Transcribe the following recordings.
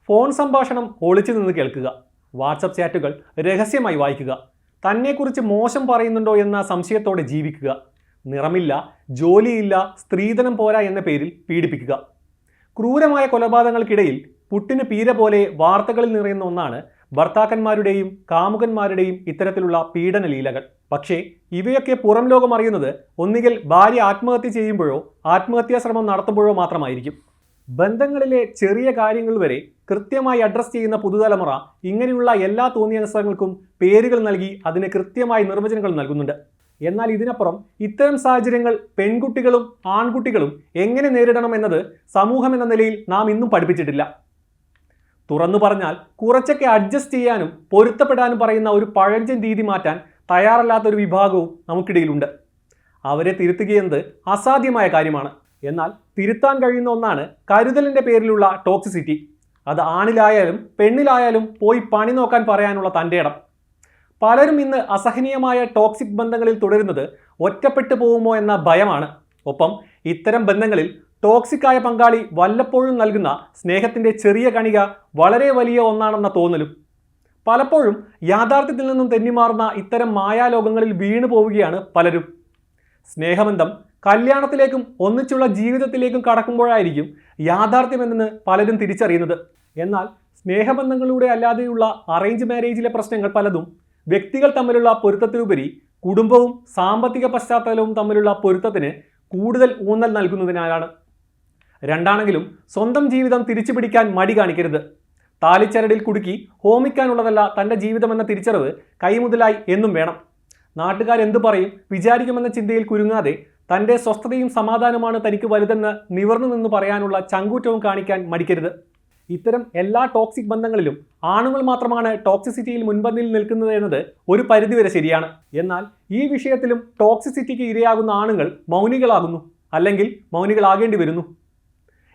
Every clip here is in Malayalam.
ഫോൺ സംഭാഷണം ഒളിച്ചു നിന്ന് കേൾക്കുക, വാട്സപ്പ് ചാറ്റുകൾ രഹസ്യമായി വായിക്കുക, തന്നെക്കുറിച്ച് മോശം പറയുന്നുണ്ടോ എന്ന സംശയത്തോടെ ജീവിക്കുക, നിറമില്ല, ജോലിയില്ല, സ്ത്രീധനം പോരാ എന്ന പേരിൽ പീഡിപ്പിക്കുക. ക്രൂരമായ കൊലപാതകങ്ങൾക്കിടയിൽ പുട്ടിന് പീര പോലെ വാർത്തകളിൽ നിറയുന്ന ഒന്നാണ് ഭർത്താക്കന്മാരുടെയും കാമുകന്മാരുടെയും ഇത്തരത്തിലുള്ള പീഡന ലീലകൾ. പക്ഷേ ഇവയൊക്കെ പുറം ലോകം അറിയുന്നത് ഒന്നുകിൽ ഭാര്യ ആത്മഹത്യ ചെയ്യുമ്പോഴോ ആത്മഹത്യാ ശ്രമം നടത്തുമ്പോഴോ മാത്രമായിരിക്കും. ബന്ധങ്ങളിലെ ചെറിയ കാര്യങ്ങൾ വരെ കൃത്യമായി അഡ്രസ്സ് ചെയ്യുന്ന പുതുതലമുറ ഇങ്ങനെയുള്ള എല്ലാ തോന്നിയാസങ്ങൾക്കും പേരുകൾ നൽകി അതിന് കൃത്യമായ നിർവചനങ്ങൾ നൽകുന്നുണ്ട്. എന്നാൽ ഇതിനപ്പുറം ഇത്തരം സാഹചര്യങ്ങൾ പെൺകുട്ടികളും ആൺകുട്ടികളും എങ്ങനെ നേരിടണം എന്നത് സമൂഹം എന്ന നിലയിൽ നാം ഇന്നും പഠിപ്പിച്ചിട്ടില്ല. തുറന്നു പറഞ്ഞാൽ കുറച്ചൊക്കെ അഡ്ജസ്റ്റ് ചെയ്യാനും പൊരുത്തപ്പെടാനും പറയുന്ന ഒരു പഴഞ്ചൻ രീതി മാറ്റാൻ തയ്യാറല്ലാത്തൊരു വിഭാഗവും നമുക്കിടയിലുണ്ട്. അവരെ തിരുത്തുകയെന്നത് അസാധ്യമായ കാര്യമാണ്. എന്നാൽ തിരുത്താൻ കഴിയുന്ന ഒന്നാണ് കരുതലിൻ്റെ പേരിലുള്ള ടോക്സിസിറ്റി. അത് ആണിലായാലും പെണ്ണിലായാലും പോയി പണി നോക്കാൻ പറയാനുള്ള തൻ്റെ ഇടം. പലരും ഇന്ന് അസഹനീയമായ ടോക്സിക് ബന്ധങ്ങളിൽ തുടരുന്നത് ഒറ്റപ്പെട്ടു പോകുമോ എന്ന ഭയമാണ്. ഒപ്പം ഇത്തരം ബന്ധങ്ങളിൽ ടോക്സിക്കായ പങ്കാളി വല്ലപ്പോഴും നൽകുന്ന സ്നേഹത്തിൻ്റെ ചെറിയ കണിക വളരെ വലിയ ഒന്നാണെന്ന തോന്നലും. പലപ്പോഴും യാഥാർത്ഥ്യത്തിൽ നിന്നും തെന്നിമാറുന്ന ഇത്തരം മായാലോകങ്ങളിൽ വീണു പോവുകയാണ് പലരും. സ്നേഹബന്ധം കല്യാണത്തിലേക്കും ഒന്നിച്ചുള്ള ജീവിതത്തിലേക്കും കടക്കുമ്പോഴായിരിക്കും യാഥാർത്ഥ്യമെന്ന് പലരും തിരിച്ചറിയുന്നത്. എന്നാൽ സ്നേഹബന്ധങ്ങളിലൂടെ അല്ലാതെയുള്ള അറേഞ്ച് മാരേജിലെ പ്രശ്നങ്ങൾ പലതും വ്യക്തികൾ തമ്മിലുള്ള പൊരുത്തത്തിനുപരി കുടുംബവും സാമ്പത്തിക പശ്ചാത്തലവും തമ്മിലുള്ള പൊരുത്തത്തിന് കൂടുതൽ ഊന്നൽ നൽകുന്നതിനാലാണ്. രണ്ടാണെങ്കിലും സ്വന്തം ജീവിതം തിരിച്ചു പിടിക്കാൻ മടി കാണിക്കരുത്. താലിച്ചരടിൽ കുടുക്കി ഹോമിക്കാനുള്ളതല്ല തൻ്റെ ജീവിതമെന്ന തിരിച്ചറിവ് കൈമുതലായി എന്നും വേണം. നാട്ടുകാരെന്തു പറയും വിചാരിക്കുമെന്ന ചിന്തയിൽ കുരുങ്ങാതെ തൻ്റെ സ്വസ്ഥതയും സമാധാനമാണ് തനിക്ക് വലുതെന്ന് നിവർന്നു നിന്ന് പറയാനുള്ള ചങ്കൂറ്റവും കാണിക്കാൻ മടിക്കരുത്. ഇത്തരം എല്ലാ ടോക്സിക് ബന്ധങ്ങളിലും ആണുങ്ങൾ മാത്രമാണ് ടോക്സിസിറ്റിയിൽ മുൻപന്തിയിൽ നിൽക്കുന്നത് എന്നത് ഒരു പരിധിവരെ ശരിയാണ്. എന്നാൽ ഈ വിഷയത്തിലും ടോക്സിസിറ്റിക്ക് ഇരയാകുന്ന ആണുങ്ങൾ മൗനികളാകുന്നു, അല്ലെങ്കിൽ മൗനികളാകേണ്ടി വരുന്നു.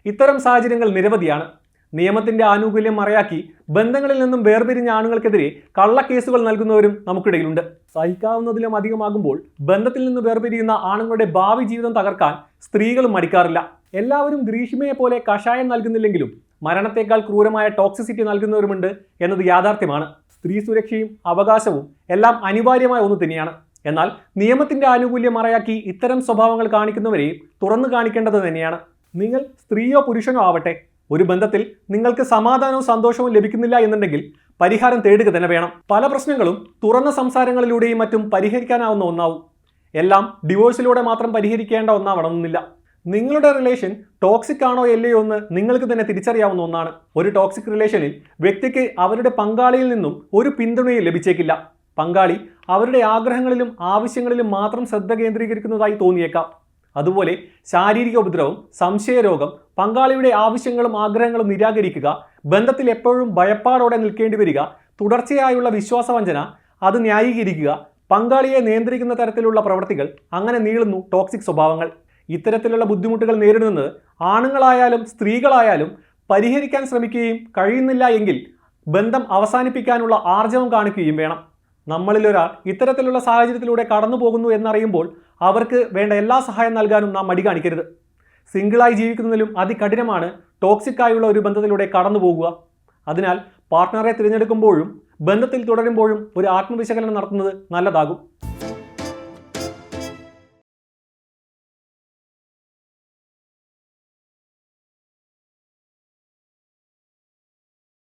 ഇത്തരം സാഹചര്യങ്ങൾ നിരവധിയാണ്. നിയമത്തിൻ്റെ ആനുകൂല്യം മറയാക്കി ബന്ധങ്ങളിൽ നിന്നും വേർപിരിഞ്ഞ ആണുങ്ങൾക്കെതിരെ കള്ളക്കേസുകൾ നൽകുന്നവരും നമുക്കിടയിലുണ്ട്. സഹിക്കാവുന്നതിലും അധികമാകുമ്പോൾ ബന്ധത്തിൽ നിന്ന് വേർപിരിയുന്ന ആണുങ്ങളുടെ ഭാവി ജീവിതം തകർക്കാൻ സ്ത്രീകളും മടിക്കാറില്ല. എല്ലാവരും ഗ്രീഷ്മയെ പോലെ കഷായം നൽകുന്നില്ലെങ്കിലും മരണത്തേക്കാൾ ക്രൂരമായ ടോക്സിസിറ്റി നൽകുന്നവരുമുണ്ട് എന്നത് യാഥാർത്ഥ്യമാണ്. സ്ത്രീ സുരക്ഷയും അവകാശവും എല്ലാം അനിവാര്യമായ ഒന്ന് തന്നെയാണ്. എന്നാൽ നിയമത്തിൻ്റെ ആനുകൂല്യം മറയാക്കി ഇത്തരം സ്വഭാവങ്ങൾ കാണിക്കുന്നവരെയും തുറന്നു കാണിക്കേണ്ടത് തന്നെയാണ്. നിങ്ങൾ സ്ത്രീയോ പുരുഷനോ ആവട്ടെ, ഒരു ബന്ധത്തിൽ നിങ്ങൾക്ക് സമാധാനവും സന്തോഷവും ലഭിക്കുന്നില്ല എന്നുണ്ടെങ്കിൽ പരിഹാരം തേടുക തന്നെ വേണം. പല പ്രശ്നങ്ങളും തുറന്ന സംസാരങ്ങളിലൂടെയും മറ്റും പരിഹരിക്കാനാവുന്ന ഒന്നാവും. എല്ലാം ഡിവോഴ്സിലൂടെ മാത്രം പരിഹരിക്കേണ്ട ഒന്നാവണമെന്നില്ല. നിങ്ങളുടെ റിലേഷൻ ടോക്സിക് ആണോ അല്ലയോ എന്ന് നിങ്ങൾക്ക് തന്നെ തിരിച്ചറിയാവുന്ന ഒന്നാണ്. ഒരു ടോക്സിക് റിലേഷനിൽ വ്യക്തിക്ക് അവരുടെ പങ്കാളിയിൽ നിന്നും ഒരു പിന്തുണയും ലഭിച്ചേക്കില്ല. പങ്കാളി അവരുടെ ആഗ്രഹങ്ങളിലും ആവശ്യങ്ങളിലും മാത്രം ശ്രദ്ധ കേന്ദ്രീകരിക്കുന്നതായി തോന്നിയേക്കാം. അതുപോലെ ശാരീരിക ഉപദ്രവം, സംശയരോഗം, പങ്കാളിയുടെ ആവശ്യങ്ങളും ആഗ്രഹങ്ങളും നിരാകരിക്കുക, ബന്ധത്തിൽ എപ്പോഴും ഭയപ്പാടോടെ നിൽക്കേണ്ടി വരിക, തുടർച്ചയായുള്ള വിശ്വാസവഞ്ചന, അത് ന്യായീകരിക്കുക, പങ്കാളിയെ നിയന്ത്രിക്കുന്ന തരത്തിലുള്ള പ്രവൃത്തികൾ, അങ്ങനെ നീളുന്നു ടോക്സിക് സ്വഭാവങ്ങൾ. ഇത്തരത്തിലുള്ള ബുദ്ധിമുട്ടുകൾ നേരിടുന്നത് ആണുങ്ങളായാലും സ്ത്രീകളായാലും പരിഹരിക്കാൻ ശ്രമിക്കുകയും കഴിയുന്നില്ല എങ്കിൽ ബന്ധം അവസാനിപ്പിക്കാനുള്ള ആർജവം കാണിക്കുകയും വേണം. നമ്മളിലൊരാൾ ഇത്തരത്തിലുള്ള സാഹചര്യത്തിലൂടെ കടന്നു പോകുന്നു എന്നറിയുമ്പോൾ അവർക്ക് വേണ്ട എല്ലാ സഹായം നൽകാനും നാം മടി കാണിക്കരുത്. സിംഗിളായി ജീവിക്കുന്നതിലും അതികഠിനമാണ് ടോക്സിക്കായുള്ള ഒരു ബന്ധത്തിലൂടെ കടന്നു പോകുക. അതിനാൽ പാർട്ട്ണറെ തിരഞ്ഞെടുക്കുമ്പോഴും ബന്ധത്തിൽ തുടരുമ്പോഴും ഒരു ആത്മവിശകലനം നടത്തുന്നത് നല്ലതാകും.